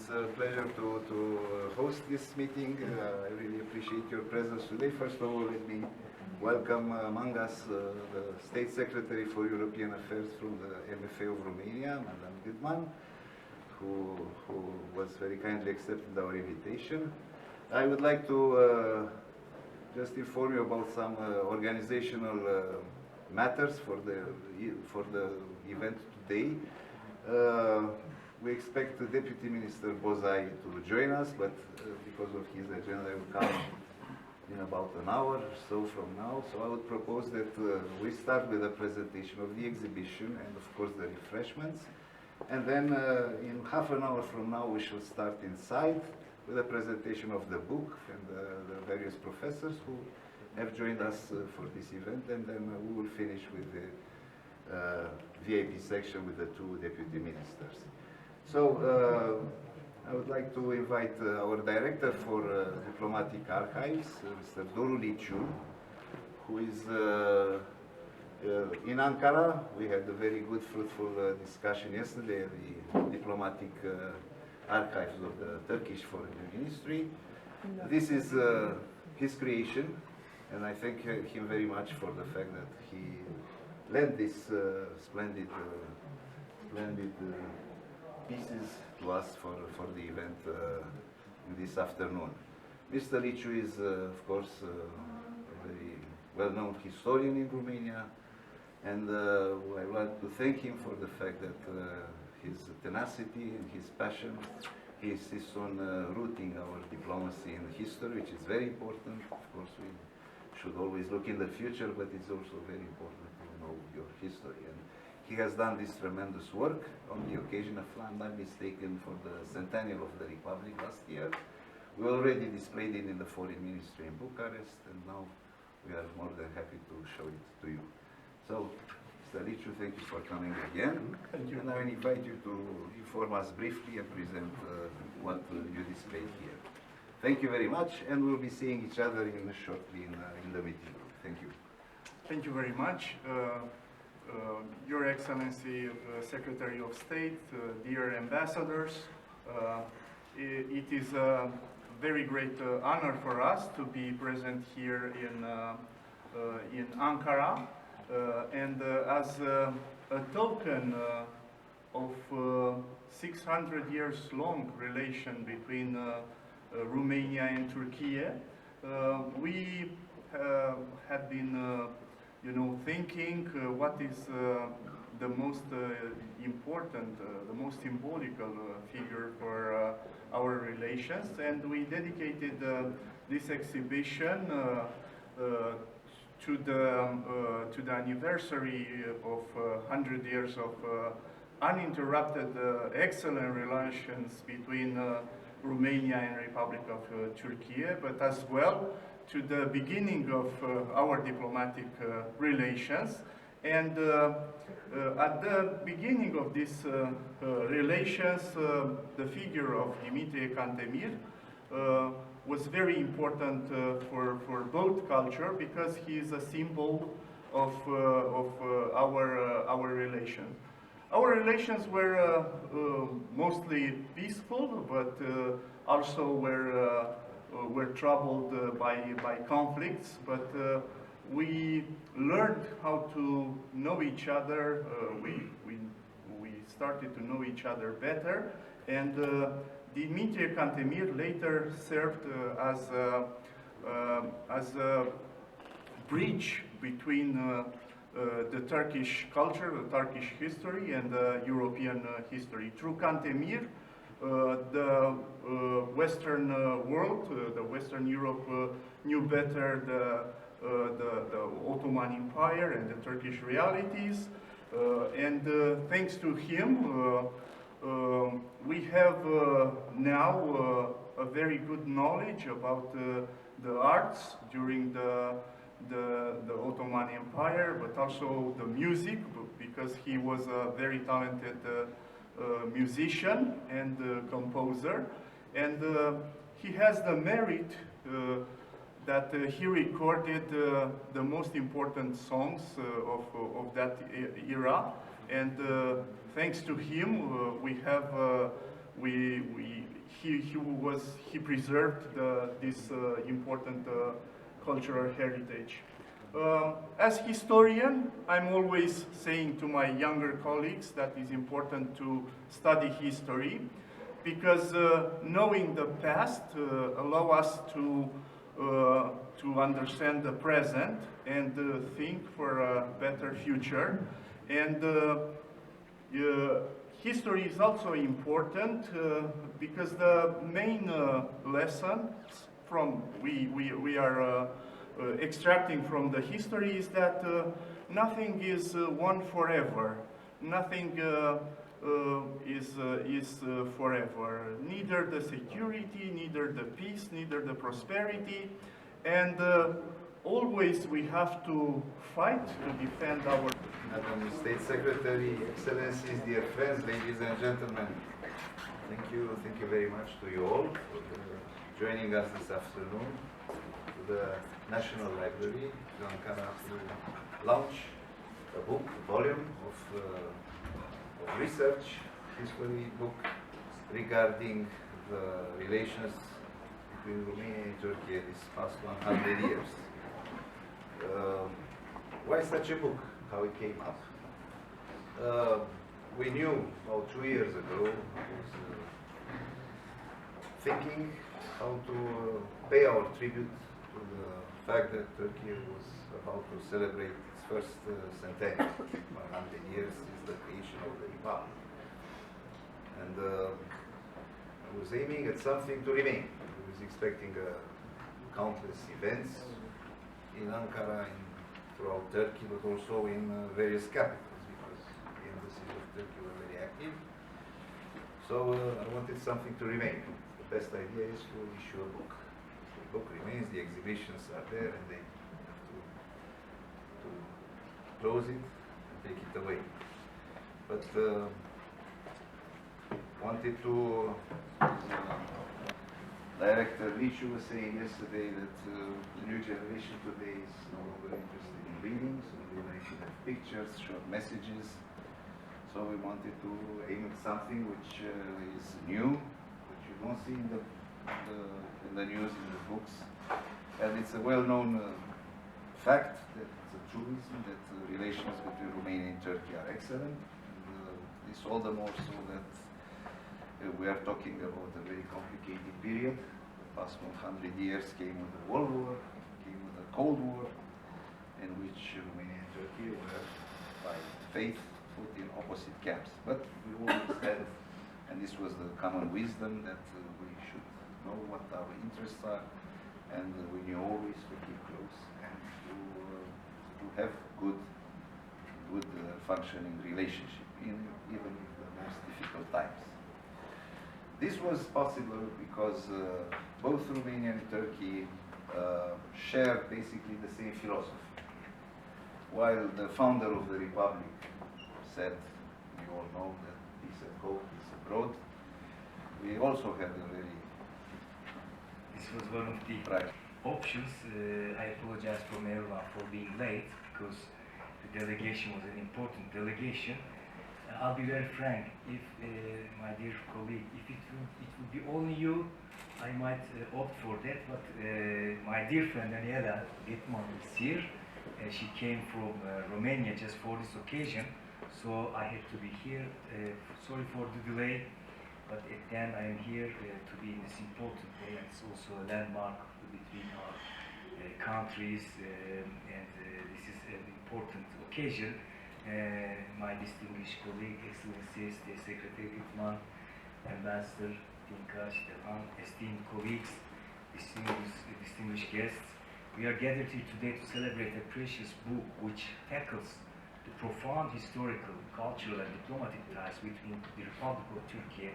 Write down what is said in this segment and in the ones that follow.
It's a pleasure to host this meeting. I really appreciate your presence today. First of all, let me welcome among us the State Secretary for European Affairs from the MFA of Romania, Madame Gutman, who was very kindly accepted our invitation. I would like to just inform you about some organizational matters for the event today. We expect the Deputy Minister Bozai to join us, but because of his agenda, he will come in about an hour or so from now. So I would propose that we start with a presentation of the exhibition and, of course, the refreshments. And then in half an hour from now, we shall start inside with a presentation of the book and the various professors who have joined us for this event. And then we will finish with the VIP section with the two deputy ministers. So I would like to invite our director for diplomatic archives, Mr. Doru Liciu, who is in Ankara. We had a very good, fruitful discussion yesterday at the diplomatic archives of the Turkish Foreign Ministry. This is his creation, and I thank him very much for the fact that he lent this splendid pieces to us for the event this afternoon. Mr. Liciu is, of course, a very well-known historian in Romania, and I would like to thank him for the fact that his tenacity and his passion, he insists on rooting our diplomacy in history, which is very important. Of course, we should always look in the future, but it's also very important to know your history. And he has done this tremendous work on the occasion, if I'm not mistaken, for the centennial of the Republic last year. We already displayed it in the Foreign Ministry in Bucharest, and now we are more than happy to show it to you. So, Mr. Liciu, thank you for coming again. Thank you. And I invite you to inform us briefly and present what you displayed here. Thank you very much, and we'll be seeing each other shortly in the meeting. Thank you. Thank you very much. Your Excellency, Secretary of State, dear ambassadors, it is a very great honor for us to be present here in Ankara, and as a token of 600 years long relation between Romania and Turkey, we had been thinking what is the most important, the most symbolical figure for our relations, and we dedicated this exhibition to the anniversary of 100 years of uninterrupted, excellent relations between Romania and Republic of Turkey, but as well to the beginning of our diplomatic relations. And at the beginning of these relations, the figure of Dimitrie Cantemir was very important for both culture, because he is a symbol of our relations. Our relations were mostly peaceful, but also were troubled by conflicts, but we learned how to know each other. We started to know each other better, and Dimitrie Cantemir later served as a bridge between the Turkish culture, the Turkish history, and the European history. Through Cantemir, the Western world, the Western Europe, knew better the Ottoman Empire and the Turkish realities, and thanks to him, we have now a very good knowledge about the arts during the Ottoman Empire, but also the music, because he was a very talented musician and composer, and he has the merit that he recorded the most important songs of that era, and thanks to him we he preserved this important cultural heritage. As historian, I'm always saying to my younger colleagues that it's important to study history, because knowing the past allow us to understand the present and think for a better future. And history is also important because the main lessons from we are extracting from the history is that nothing is one forever. Nothing is forever. Neither the security, neither the peace, neither the prosperity. And always we have to fight to defend our... Madam State Secretary, Excellencies, dear friends, ladies and gentlemen, thank you very much to you all for joining us this afternoon to the National Library in Ankara to launch a book, a volume of research, history book regarding the relations between Romania and Turkey these past 100 years. Why such a book? How it came up? We knew about 2 years ago, I was thinking how to pay our tribute to the fact that Turkey was about to celebrate its first centenary. 100 years since the creation of the Republic. And I was aiming at something to remain. I was expecting countless events in Ankara, throughout Turkey, but also in various capitals, because the embassies of Turkey were very active. So I wanted something to remain. The best idea is to issue a book. The book remains, the exhibitions are there, and they have to close it and take it away. But wanted to Director Lichu was saying yesterday that the new generation today is no longer interested in reading, so they like to have pictures, short messages. So we wanted to aim at something which is new, which you don't see in the news, in the books. And it's a well-known fact that it's a truism that relations between Romania and Turkey are excellent. And this all the more so that we are talking about a very complicated period. The past 100 years came with the World War, came with the Cold War, in which Romania and Turkey were, by faith, put in opposite camps. But we always had, and this was the common wisdom, that we should know what our interests are, and we knew always to keep close and to have good functioning relationship, even in the most difficult times. This was possible because both Romania and Turkey share basically the same philosophy. While the founder of the Republic said, we all know that peace at home, peace abroad, we also had a very... This was one of the options. I apologize from everyone for being late, because the delegation was an important delegation. I'll be very frank, if my dear colleague, if it would be only you, I might opt for that, but my dear friend Daniela Wittmann is here. She came from Romania just for this occasion, so I had to be here. Sorry for the delay, but again I am here to be in this important day, and it's also a landmark between our countries, and this is an important occasion. My distinguished colleague, Excellencies, the Secretary Wittmann, Ambassador Tinka, Stefan, esteemed colleagues, distinguished guests, we are gathered here today to celebrate a precious book which tackles the profound historical, cultural, and diplomatic ties between the Republic of Turkey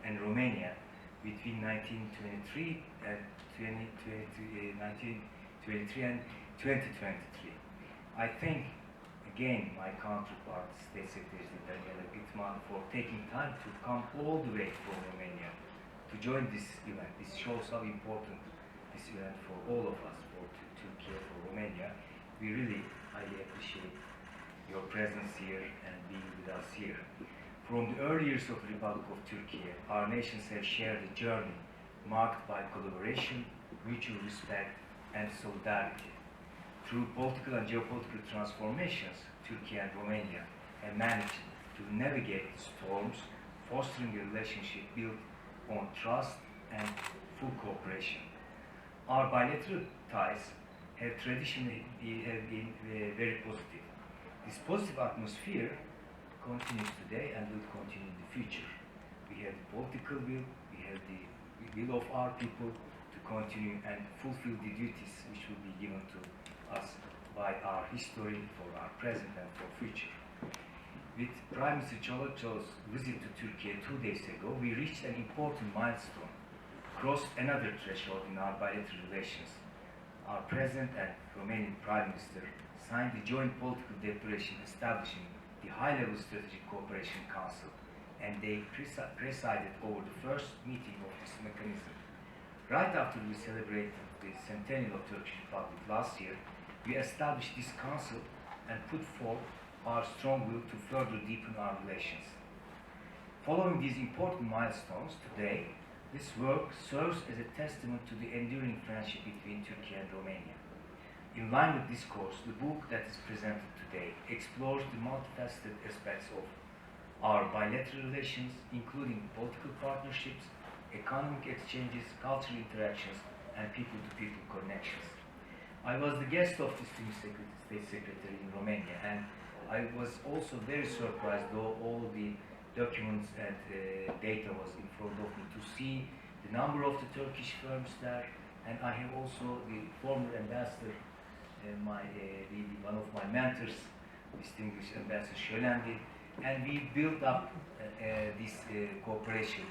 and Romania between 1923 and 2023. I thank again my counterpart, State Secretary Daniela Wittmann, for taking time to come all the way from Romania to join this event. This shows how important this event for all of us, for Turkey, for Romania. We really highly appreciate your presence here and being with us here. From the early years of the Republic of Turkey, our nations have shared a journey marked by collaboration, mutual respect, and solidarity. Through political and geopolitical transformations, Turkey and Romania have managed to navigate the storms, fostering a relationship built on trust and full cooperation. Our bilateral ties have traditionally been very positive. This positive atmosphere continues today and will continue in the future. We have the political will, we have the will of our people to continue and fulfill the duties which will be given to us by our history, for our present and for future. With Prime Minister Çavuşoğlu's visit to Turkey 2 days ago, we reached an important milestone, crossed another threshold in our bilateral relations. Our President and Romanian Prime Minister signed the joint political declaration establishing the High-Level Strategic Cooperation Council, and they presided over the first meeting of this mechanism. Right after we celebrated the centennial of Turkish Republic last year, we established this council and put forth our strong will to further deepen our relations. Following these important milestones today, this work serves as a testament to the enduring friendship between Turkey and Romania. In line with this course, the book that is presented today explores the multifaceted aspects of our bilateral relations, including political partnerships, economic exchanges, cultural interactions, and people-to-people connections. I was the guest of the State Secretary in Romania, and I was also very surprised, though all the documents and data was in front of me, to see the number of the Turkish firms there, and I have also the former ambassador, one of my mentors, distinguished Ambassador Şölendi, and we built up this cooperation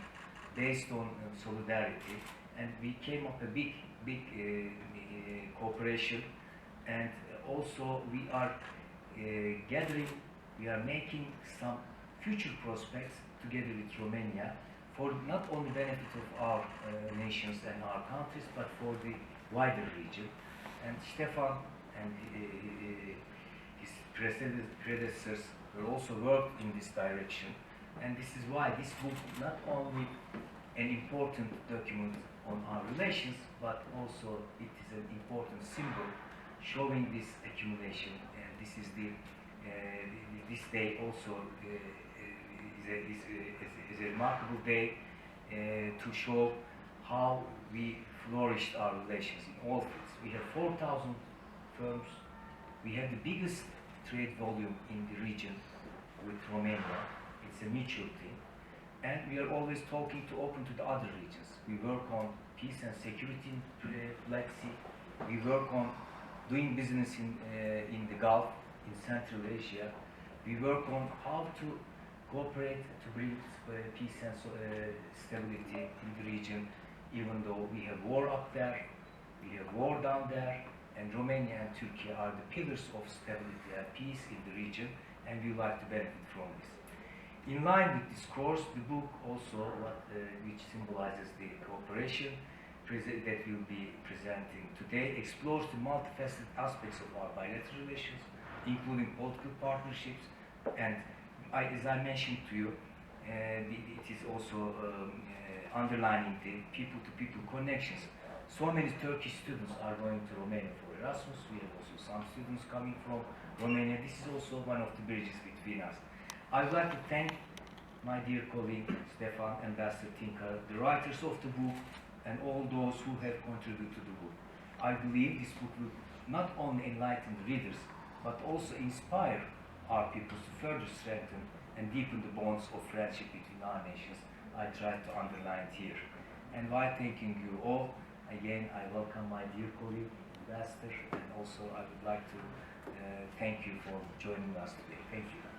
based on solidarity, and we came up a big cooperation, and also we are making some future prospects together with Romania for not only benefit of our nations and our countries, but for the wider region. And Stefan and his predecessors will also work in this direction, and this is why this book not only an important document on our relations, but also it is an important symbol showing this accumulation, and this is this day also is a remarkable day to show how we flourished our relations in all fields. We have 4,000 firms. We have the biggest trade volume in the region with Romania. It's a mutual thing. And we are always talking to open to the other regions. We work on peace and security in Black Sea. We work on doing business in the Gulf, in Central Asia. We work on how to cooperate to bring peace and stability in the region, even though we have war up there, we have war down there, and Romania and Turkey are the pillars of stability and peace in the region, and we like to benefit from this. In line with this course, the book also, which symbolizes the cooperation that we'll be presenting today, explores the multifaceted aspects of our bilateral relations, including political partnerships, and as I mentioned to you, it is also underlining the people-to-people connections. So many Turkish students are going to Romania for Erasmus. We have also some students coming from Romania. This is also one of the bridges between us. I would like to thank my dear colleague Stefan, Ambassador Tinka, the writers of the book, and all those who have contributed to the book. I believe this book will not only enlighten the readers, but also inspire our people to further strengthen and deepen the bonds of friendship between our nations. I tried to underline it here. And while thanking you all, again, I welcome my dear colleague, Ambassador, and also I would like to thank you for joining us today. Thank you.